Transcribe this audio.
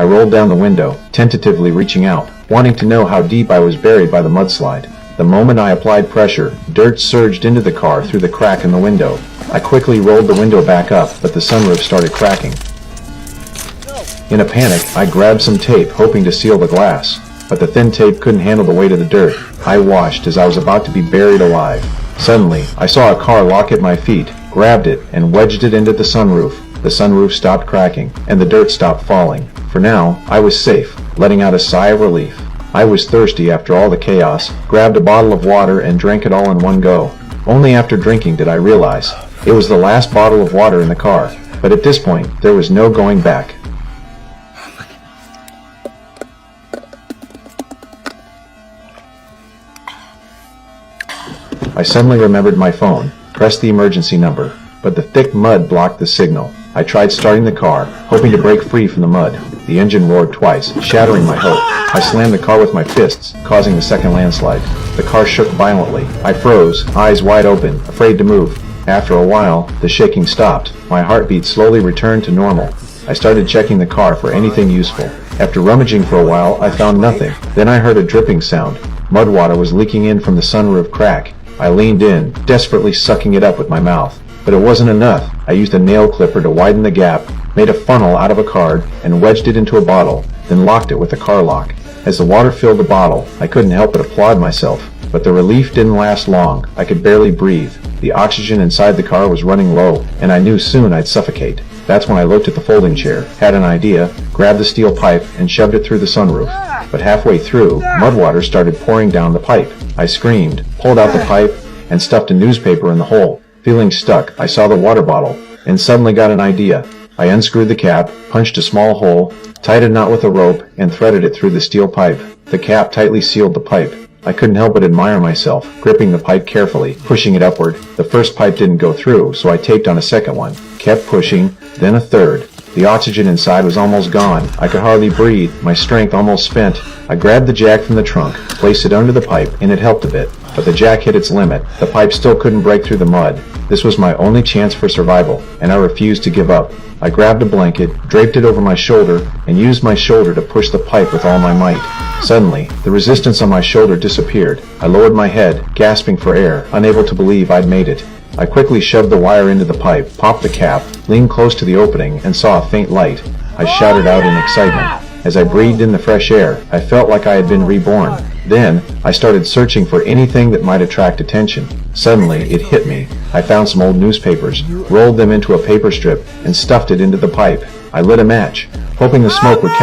I rolled down the window, tentatively reaching out, wanting to know how deep I was buried by the mudslide. The moment I applied pressure, dirt surged into the car through the crack in the window. I quickly rolled the window back up, but the sunroof started cracking. In a panic, I grabbed some tape, hoping to seal the glass, but the thin tape couldn't handle the weight of the dirt. I watched as I was about to be buried alive. Suddenly, I saw a car lock at my feet, grabbed it, and wedged it into the sunroof. The sunroof stopped cracking, and the dirt stopped falling. For now, I was safe, letting out a sigh of relief. I was thirsty after all the chaos, grabbed a bottle of water and drank it all in one go. Only after drinking did I realize it was the last bottle of water in the car, but at this point, there was no going back. I suddenly remembered my phone, pressed the emergency number, but the thick mud blocked the signal. I tried starting the car, hoping to break free from the mud. The engine roared twice, shattering my hope. I slammed the car with my fists, causing the second landslide. The car shook violently. I froze, eyes wide open, afraid to move. After a while, the shaking stopped. My heartbeat slowly returned to normal. I started checking the car for anything useful. After rummaging for a while, I found nothing. Then I heard a dripping sound. Mud water was leaking in from the sunroof crack. I leaned in, desperately sucking it up with my mouth. But it wasn't enough. I used a nail clipper to widen the gap, made a funnel out of a card, and wedged it into a bottle, then locked it with a car lock. As the water filled the bottle, I couldn't help but applaud myself. But the relief didn't last long. I could barely breathe. The oxygen inside the car was running low, and I knew soon I'd suffocate. That's when I looked at the folding chair, had an idea, grabbed the steel pipe, and shoved it through the sunroof. But halfway through, mud water started pouring down the pipe. I screamed, pulled out the pipe, and stuffed a newspaper in the hole. Feeling stuck, I saw the water bottle, and suddenly got an idea. I unscrewed the cap, punched a small hole, tied a knot with a rope, and threaded it through the steel pipe. The cap tightly sealed the pipe. I couldn't help but admire myself, gripping the pipe carefully, pushing it upward. The first pipe didn't go through, so I taped on a second one. Kept pushing, then a third. The oxygen inside was almost gone. I could hardly breathe, my strength almost spent. I grabbed the jack from the trunk, placed it under the pipe, and it helped a bit. But the jack hit its limit. The pipe still couldn't break through the mud. This was my only chance for survival, and I refused to give up. I grabbed a blanket, draped it over my shoulder, and used my shoulder to push the pipe with all my might. Suddenly, the resistance on my shoulder disappeared. I lowered my head, gasping for air, unable to believe I'd made it. I quickly shoved the wire into the pipe, popped the cap, leaned close to the opening, and saw a faint light. I shouted out in excitement. As I breathed in the fresh air, I felt like I had been reborn. Then, I started searching for anything that might attract attention. Suddenly, it hit me. I found some old newspapers, rolled them into a paper strip, and stuffed it into the pipe. I lit a match, hoping the smoke would catch